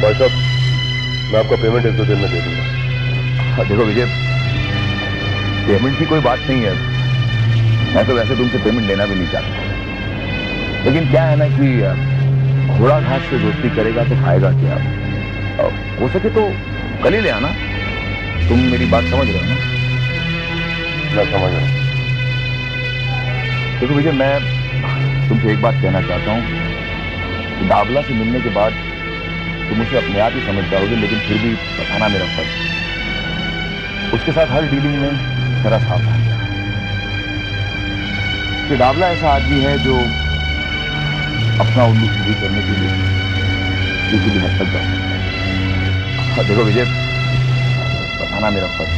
भाई साहब, मैं आपका पेमेंट 1-2 दिन में दे दूंगा। देखो विजय, पेमेंट की कोई बात नहीं है। मैं तो वैसे तुमसे पेमेंट लेना भी नहीं चाहता, लेकिन क्या है ना कि घोड़ा घास से दोस्ती करेगा तो खाएगा क्या। हो सके तो कल ही ले आना। तुम मेरी बात समझ रहे हो ना? मैं समझ रहा हूँ। देखो विजय, मैं तुमसे एक बात कहना चाहता हूँ। दाबला से मिलने के बाद तुम उसे अपने आप ही समझ जाओगे, लेकिन फिर भी बताना मेरा फर्ज। उसके साथ हर डीलिंग में जरा सावधान रहना। कि दाबला ऐसा आदमी है जो अपना उल्लू सीधी करने के लिए किसी भी हद तक जा सकता है। देखो विजय, बताना मेरा फर्ज।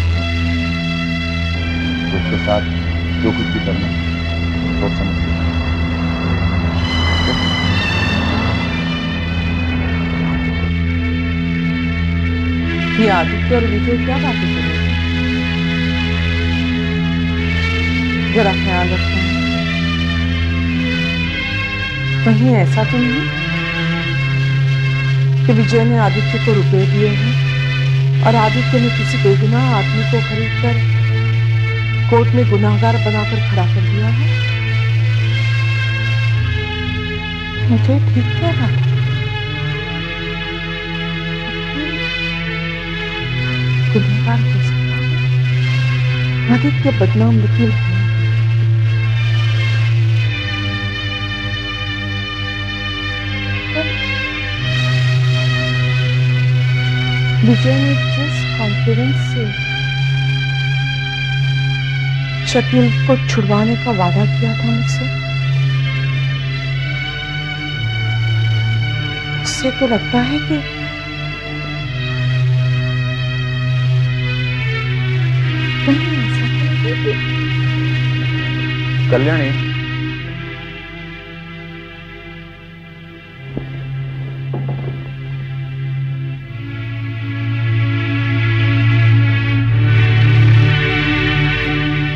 उसके साथ जो कुछ भी करना सोच समझ के। ये आदित्य और विजय क्या बातें कर रहे हैं? जरा ख्याल रखना। कहीं ऐसा तो नहीं कि विजय ने आदित्य को रुपए दिए हैं और आदित्य ने किसी बेगुनाह आदमी को खरीदकर कोर्ट में गुनाहगार बनाकर खड़ा कर दिया है? मुझे ठीक कह रहा है। गुनाहगार हो सकता है। आदित्य बदनाम वकील है। विजय ने जिस कॉन्फिडेंस से शकील को छुड़वाने का वादा किया था मुझसे, उससे तो लगता है कि कल्याणी,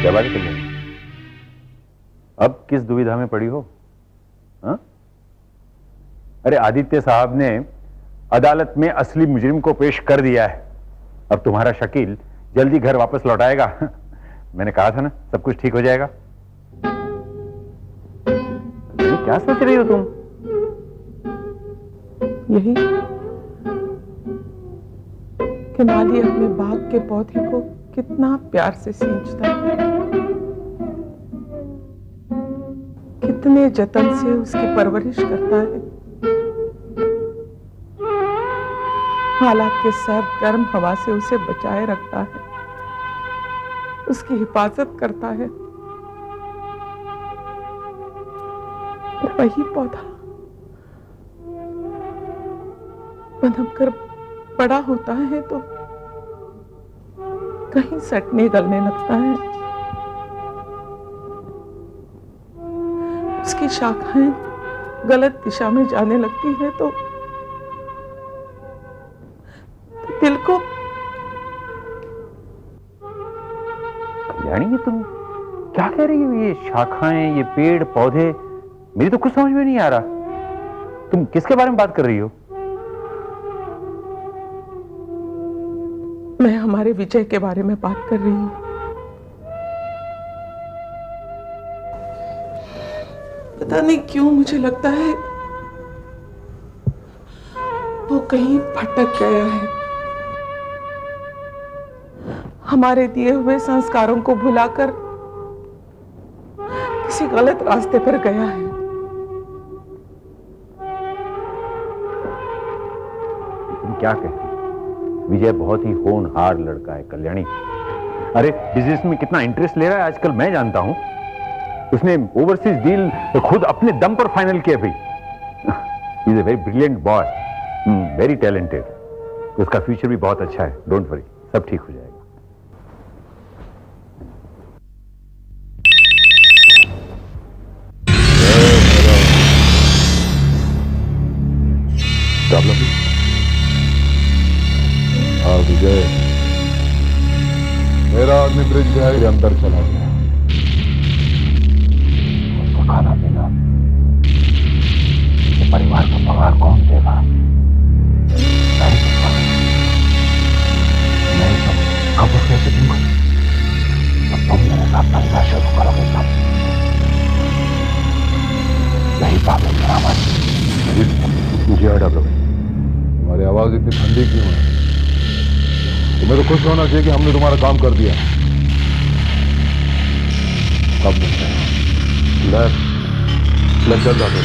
क्या बात है कल्याणी? अब किस दुविधा में पड़ी हो? हा? अरे आदित्य साहब ने अदालत में असली मुजरिम को पेश कर दिया है। अब तुम्हारा शकील जल्दी घर वापस लौटाएगा। मैंने कहा था ना, सब कुछ ठीक हो जाएगा। क्या सोच रही हो तुम? यही कि माली अपने बाग के पौधे को कितना प्यार से सींचता है, कितने जतन से उसकी परवरिश करता है, हालात के सर्द गर्म हवा से उसे बचाए रखता है, उसकी हिफाजत करता है। और वही पौधा पनपकर बड़ा होता है तो कहीं सटने गलने लगता है। उसकी शाखाएं गलत दिशा में जाने लगती है तो दिल को। कल्याणी, ये तुम क्या कह रही हो? ये शाखाएं, ये पेड़ पौधे, मेरी तो कुछ समझ में नहीं आ रहा। तुम किसके बारे में बात कर रही हो? मैं हमारे विजय के बारे में बात कर रही हूं। पता नहीं क्यों मुझे लगता है वो कहीं भटक गया है, हमारे दिए हुए संस्कारों को भुलाकर किसी गलत रास्ते पर गया है। तुम क्या कहते? विजय बहुत ही होनहार लड़का है कल्याणी। अरे बिजनेस में कितना इंटरेस्ट ले रहा है आजकल मैं जानता हूं। उसने ओवरसीज डील खुद अपने दम पर फाइनल किया भाई। He is a very brilliant boy, very talented. उसका फ्यूचर भी बहुत अच्छा है। डोंट वरी, सब ठीक हो जाएगा। हाँ विजय, मेरा आदमी ब्रिज के अंदर चला गया। उसका खाना पीना, परिवार का पगार कौन देगा? आवाज इतनी ठंडी क्यों है? तुम्हें तो खुश होना चाहिए कि हमने तुम्हारा काम कर दिया। अब मैं चल जाता हूँ।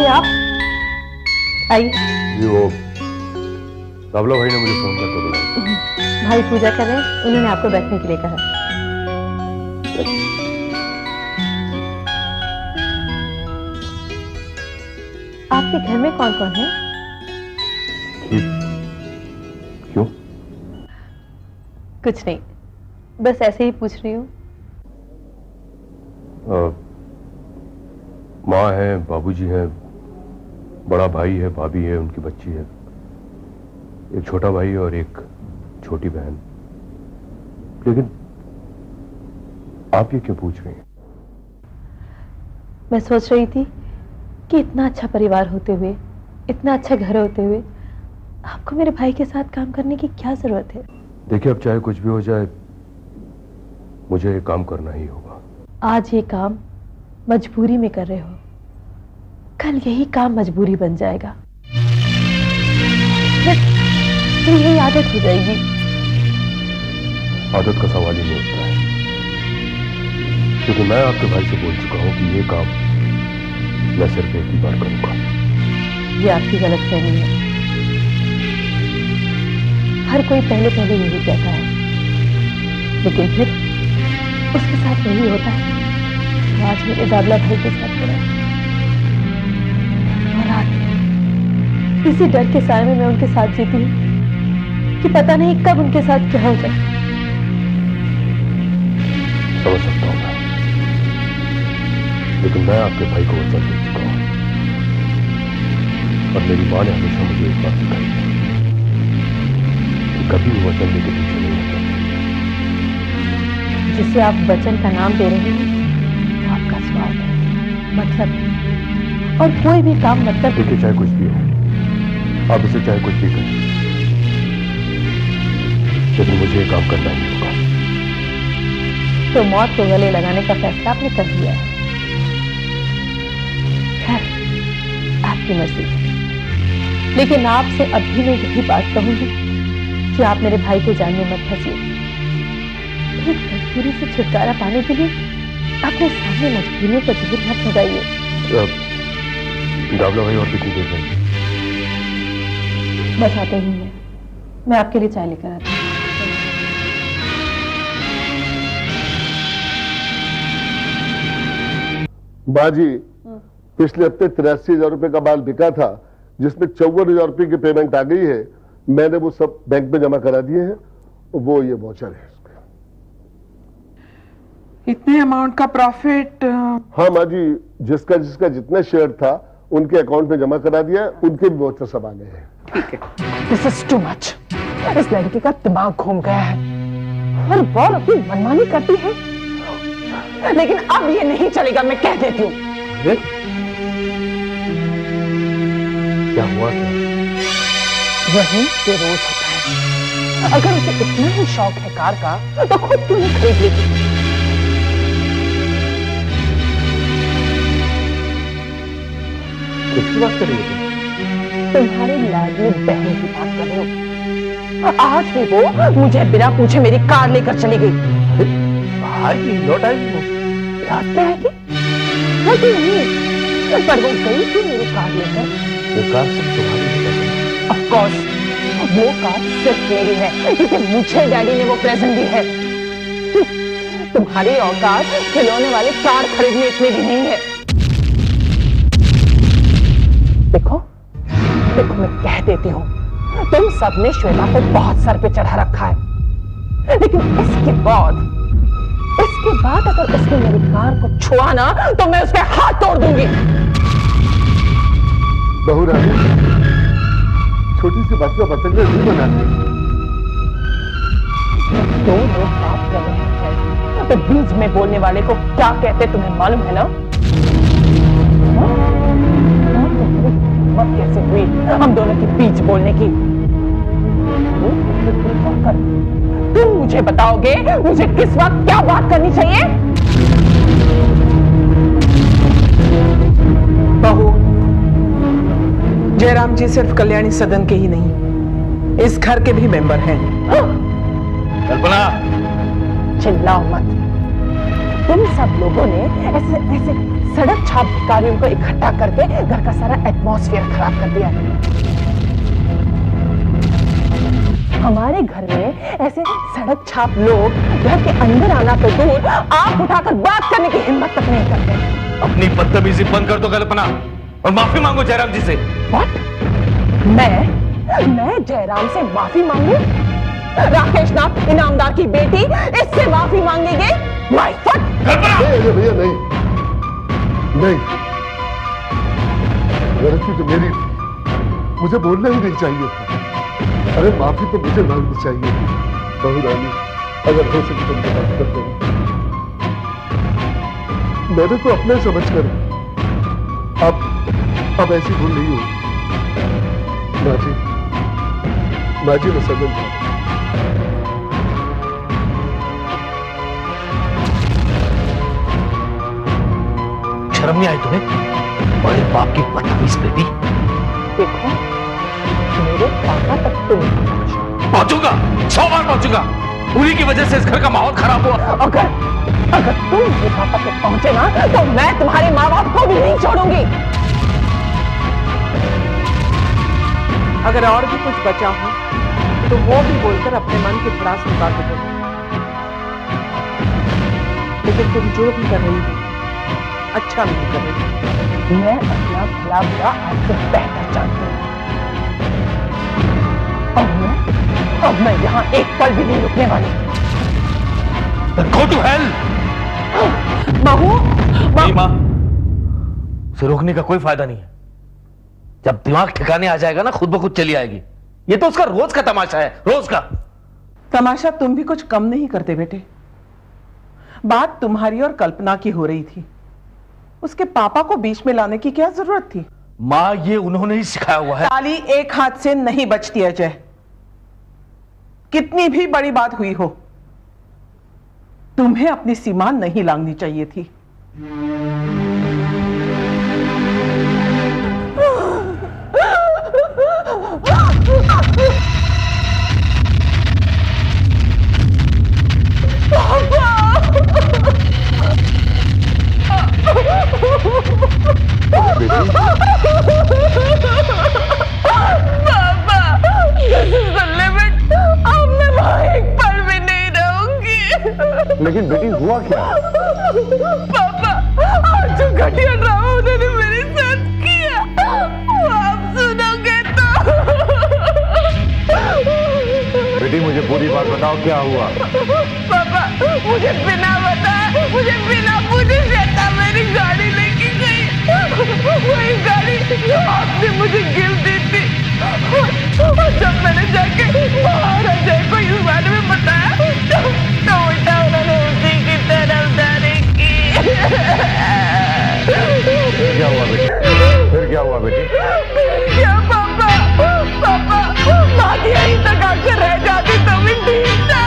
आप आइए। जी वो तबला भाई ने मुझे फोन करके बुलाया। भाई पूजा कर रहे हैं, उन्होंने आपको बैठने के लिए कहा। आपके घर में कौन कौन है? क्यों? कुछ नहीं, बस ऐसे ही पूछ रही हूँ। माँ है, बाबूजी है, बड़ा भाई है, भाभी है, उनकी बच्ची है, एक छोटा भाई और एक छोटी बहन। लेकिन आप ये क्यों पूछ रही हैं? मैं सोच रही थी कि इतना अच्छा परिवार होते हुए, इतना अच्छा घर होते हुए, आपको मेरे भाई के साथ काम करने की क्या जरूरत है? देखिए, अब चाहे कुछ भी हो जाए, मुझे ये काम करना ही होगा। आज ये काम मजबूरी में कर रहे हो, कल यही काम मजबूरी बन जाएगा, फिर यही आदत हो जाएगी। आदत का सवाल ही नहीं उठता है, क्योंकि मैं आपके भाई से बोल चुका हूं कि ये काम मैं सिर्फ एक ही बार करूंगा। ये आपकी गलतफहमी है। हर कोई पहले पहले यही कहता है, लेकिन फिर उसके साथ यही होता है। आज मेरे दादला भाई के साथ हो रहा है, और आज इसी डर के साए में मैं उनके साथ जीती हूँ कि पता नहीं कब उनके साथ क्या हो जाए। समझ सकता हूं मैं, लेकिन मैं आपके भाई को वचन दे चुका हूं, और मेरी मां ने हमेशा मुझे एक बात सिखाई है कि कभी भी वचन लेके पीछे नहीं हटना। जिसे आप वचन का नाम दे रहे हैं, वो आपका स्वार्थ है, मतलब है। और कोई भी काम मतलब। देखिए, चाहे कुछ भी हो, आप इसे चाहे कुछ भी करें, लेकिन मुझे ये काम करना ही होगा। तो मौत को गले लगाने का फैसला आपने कर लिया है। खैर, आपकी मर्जी। लेकिन आपसे अब भी मैं यही बात कहूंगी कि आप मेरे भाई के जान में मत फंसिए। एक मजबूरी से छुटकारा पाने के लिए अपने सामने मजबूरियों को जरूर मत लगाइए। दावला भाई और कितनी देर में? बस आते ही हैं, मैं आपके लिए चाय लेकर आती हूँ। बाजी, पिछले हफ्ते 83,000 रुपए का माल बिका था, जिसमें 54,000 रुपए की पेमेंट आ गई है। मैंने वो सब बैंक में जमा करा दिए हैं। वो ये वाउचर है। इतने अमाउंट का प्रॉफिट? हाँ माँ जी, जिसका जिसका जितना शेयर था उनके अकाउंट में जमा करा दिया, उनके भी वाउचर सब आ गए हैं। ठीक है। This is too much. इस लड़की का दिमाग घूम गया है, हर बार अपनी मनमानी करती है। लेकिन अब ये नहीं चलेगा, मैं कह देती हूँ। क्या हुआ? वही जो रोज होता है। अगर उसे इतना ही शौक है कार का, तो खुद क्यों नहीं खरीद लेती? किसकी बात कर रही हो? तुम्हारी लाडली बहन की बात कर रही हो। आज भी वो मुझे बिना पूछे मेरी कार लेकर चली गई। भाई लौट आई वो? लौटते है कि नहीं, पर वो गई थी मेरी कार लेकर। वो कार सब तुम्हारी है? ऑफ कोर्स, वो कार सिर्फ मेरी है, क्योंकि मुझे डैडी ने वो प्रेजेंट दी है। तुम्हारी औकात खिलौने वाली कार खरीदने इतनी भी नहीं है। देखो देखो, मैं कह देती हूँ, तुम सबने श्वेता को बहुत सर पे चढ़ा रखा है, लेकिन इसके बाद अगर उसने मेरी कार को छुआ ना, तो मैं उसके हाथ तोड़ दूंगी। बहू रानी, छोटी सी बात का बतंगड़ नहीं बनाती। तो बीच में बोलने वाले को क्या कहते तुम्हें मालूम है ना? हिम्मत कैसे हुई हम दोनों के बीच बोलने की? तुम मुझे बताओगे मुझे किस वक्त क्या बात करनी चाहिए? बहू, जयराम जी सिर्फ कल्याणी सदन के ही नहीं, इस घर के भी मेंबर हैं। कल्पना, चिल्लाओ मत। तुम सब लोगों ने ऐसे ऐसे सड़क छाप भिखारियों को इकट्ठा करके घर का सारा एटमॉस्फेयर खराब कर दिया। हमारे घर में ऐसे सड़क छाप लोग घर के अंदर आना तो दूर, आंख उठाकर बात करने की हिम्मत तक नहीं करते। अपनी बदतमीजी बंद कर दो कल्पना और माफी मांगो जयराम जी से। What? मैं जयराम से माफी मांगू? राकेश नाथ इनामदार की बेटी इससे माफी मांगेगी? My foot! नहीं भैया, नहीं नहीं, गलती तो मेरी थी, मुझे बोलना ही नहीं चाहिए था। अरे माफी तो मुझे मांगनी चाहिए थी। बहू रानी, अगर हो सके तो मुझे माफ कर दो। मैंने तो अपने समझ कर, अब ऐसी भूल नहीं हुई। माँ जी मैं सदन था। शर्म नहीं आई तुम्हें? बड़े बाप की बदतमीज बेटी। देखो, मेरे पापा तक तुम पहुंचूंगा, 100 बार पहुंचूंगा। उन्हीं की वजह से इस घर का माहौल खराब हुआ। अगर तुम मेरे पापा तक पहुंचे ना तो मैं तुम्हारे माँ बाप को भी नहीं छोड़ूंगी। अगर और भी कुछ बचा हो तो वो भी बोलकर अपने मन की भड़ास निकाल दो। लेकिन तुम जो भी कर रही हो अच्छा नहीं कर रही। मैं अपना भला बुरा आपसे बेहतर जानती हूँ। अब मैं यहाँ एक पल भी नहीं रुकने वाली। Go to hell! बहू, नहीं माँ, उसे रोकने का कोई फायदा नहीं है। जब दिमाग ठिकाने आ जाएगा ना खुद ब खुद चली आएगी। ये तो उसका रोज का तमाशा है, रोज का। तमाशा तुम भी कुछ कम नहीं करते बेटे। बात तुम्हारी और कल्पना की हो रही थी, उसके पापा को बीच में लाने की क्या जरूरत थी? माँ, ये उन्होंने ही सिखाया हुआ है। ताली एक हाथ से नहीं बचती अजय, कितनी भी बड़ी बात हुई हो तुम्हें अपनी सीमा नहीं लांघनी चाहिए थी। लेकिन बेटी हुआ क्या? पापा, आज जो घटिया ड्रामा उन्होंने मेरे साथ किया वो आप सुनोगे तो। बेटी मुझे पूरी बात बताओ, क्या हुआ? पापा, मुझे बिना बताए, मुझे बिना पूछे श्वेता मेरी गाड़ी लेके गई। वही गाड़ी जो आपने मुझे गिफ्ट दी थी। और जब मैंने जाके बाहर अजय को इस बारे में बताया तो उल्टा उन्होंने उसी की तरफदारी की। क्या हुआ बेटी? फिर क्या हुआ बेटी? क्या पापा, बात यहीं तक आकर रह जाती तो भी ठीक था।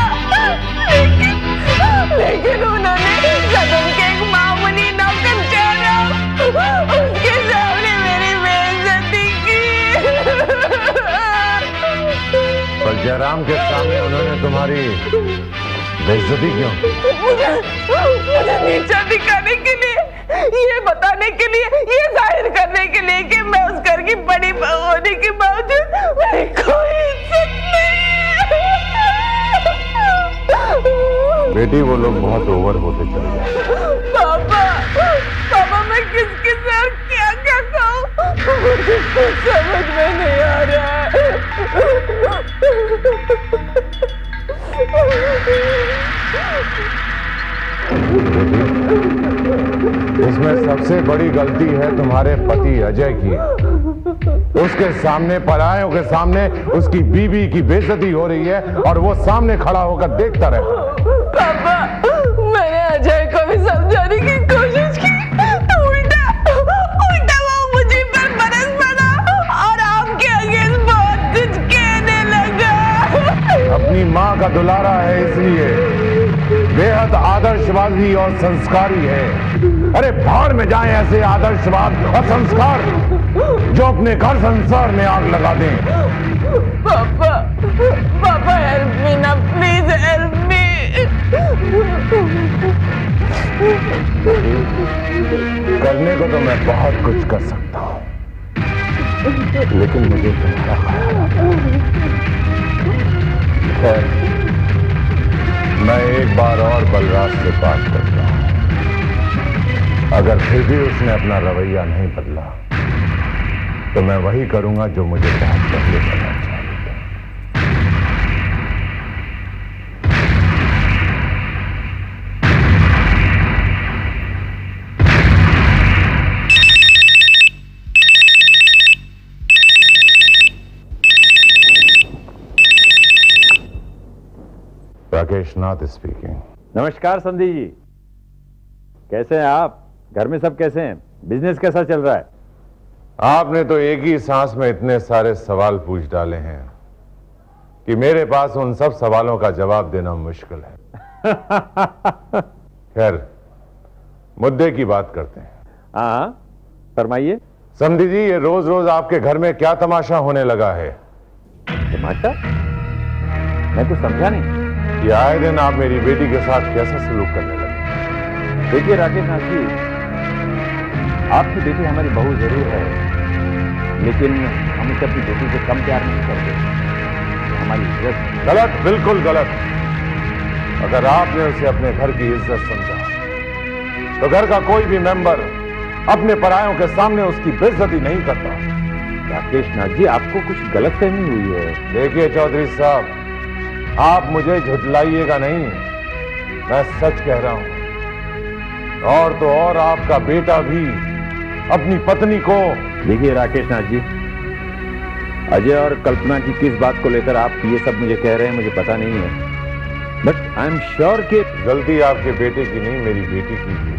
लेकिन उन्होंने सदन के एक मामूली नौकर जयराम, उसके सामने मेरी बेइज्जती की। पर जयराम के सामने उन्होंने तुम्हारी बेइज्जती क्यों? मुझे नीचा दिखाने के लिए, ये बताने के लिए, ये जाहिर करने के लिए कि मैं उस घर की बड़ी बहू होने के बावजूद मेरी कोई इज्जत नहीं है। बेटी वो लोग बहुत ओवर होते चले गए। पापा मैं किसके साथ क्या क्या कहूँ मुझे कुछ समझ में नहीं आ रहा है। इसमें सबसे बड़ी गलती है तुम्हारे पति अजय की। उसके सामने, परायों के सामने उसकी बीवी की बेइज्जती हो रही है और वो सामने खड़ा होकर देखता रहता है। पापा, मैंने का दुलारा है, इसलिए बेहद आदर्शवादी और संस्कारी है। अरे भाड़ में जाएं ऐसे आदर्शवाद और संस्कार जो अपने घर संसार में आग लगा दें। पापा, पापा हेल्प मी ना, प्लीज हेल्प मी। करने को तो मैं बहुत कुछ कर सकता हूं, लेकिन मुझे तुम्हारा ख्याल आता है। मैं एक बार और बलराज से बात करता हूं। अगर फिर भी उसने अपना रवैया नहीं बदला तो मैं वही करूंगा जो मुझे बहुत पहले करना चाहिए। राकेश नाथ स्पीकिंग। नमस्कार संदीप जी, कैसे हैं आप? घर में सब कैसे हैं? बिजनेस कैसा चल रहा है? आपने तो एक ही सांस में इतने सारे सवाल पूछ डाले हैं कि मेरे पास उन सब सवालों का जवाब देना मुश्किल है। खैर, मुद्दे की बात करते हैं। हाँ, फरमाइए। समधी जी, ये रोज रोज आपके घर में क्या तमाशा होने लगा है? तमाशा? मैं कुछ समझा नहीं। ये आए दिन आप मेरी बेटी के साथ कैसा सलूक करने लगे? देखिए राकेश नाथ जी, आपकी बेटी हमारी बहू जरूर है, लेकिन हम उसे अपनी बेटी से कम प्यार नहीं करते। हमारी इज्जत। गलत, बिल्कुल गलत। अगर आपने उसे अपने घर की इज्जत समझा तो घर का कोई भी मेंबर अपने परायों के सामने उसकी बेइज्जती नहीं करता। राकेश नाथ जी, आपको कुछ गलतफहमी हुई है। देखिए चौधरी साहब, आप मुझे झुठलाइएगा नहीं, मैं सच कह रहा हूं। और तो और आपका बेटा भी अपनी पत्नी को। देखिए राकेश नाथ जी, अजय और कल्पना की किस बात को लेकर आप ये सब मुझे कह रहे हैं मुझे पता नहीं है, बट आई एम श्योर कि गलती आपके बेटे की नहीं, मेरी बेटी की भी है।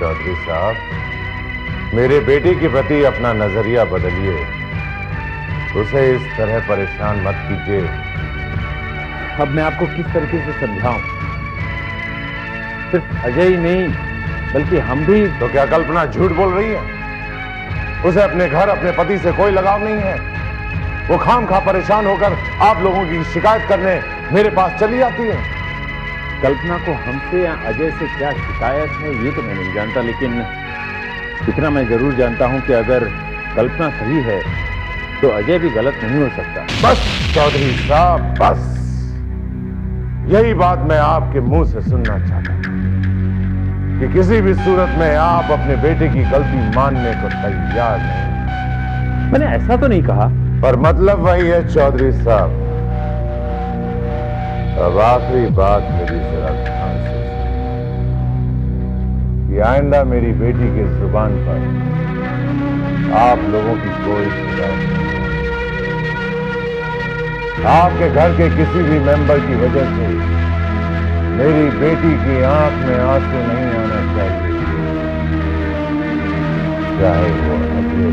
चौधरी साहब, मेरे बेटे के प्रति अपना नजरिया बदलिए, उसे इस तरह परेशान मत कीजिए। अब मैं आपको किस तरीके से समझाऊं? सिर्फ अजय ही नहीं बल्कि हम भी। तो क्या कल्पना झूठ बोल रही है? उसे अपने घर, अपने पति से कोई लगाव नहीं है। वो खामखा परेशान होकर आप लोगों की शिकायत करने मेरे पास चली आती है। कल्पना को हमसे या अजय से क्या शिकायत है ये तो मैं नहीं जानता, लेकिन इतना मैं जरूर जानता हूं कि अगर कल्पना सही है तो अजय भी गलत नहीं हो सकता। बस चौधरी साहब, बस यही बात मैं आपके मुंह से सुनना चाहता हूं कि किसी भी सूरत में आप अपने बेटे की गलती मानने को तैयार नहीं। मैंने ऐसा तो नहीं कहा। पर मतलब वही है चौधरी साहब। अब आखिरी बात मेरी जरा ध्यान से कि आइंदा मेरी बेटी की जुबान पर आप लोगों की कोई शिकायत नहीं। आपके घर के किसी भी मेंबर की वजह से मेरी बेटी की आंख में आंसू नहीं आना चाहिए, चाहे वो अजय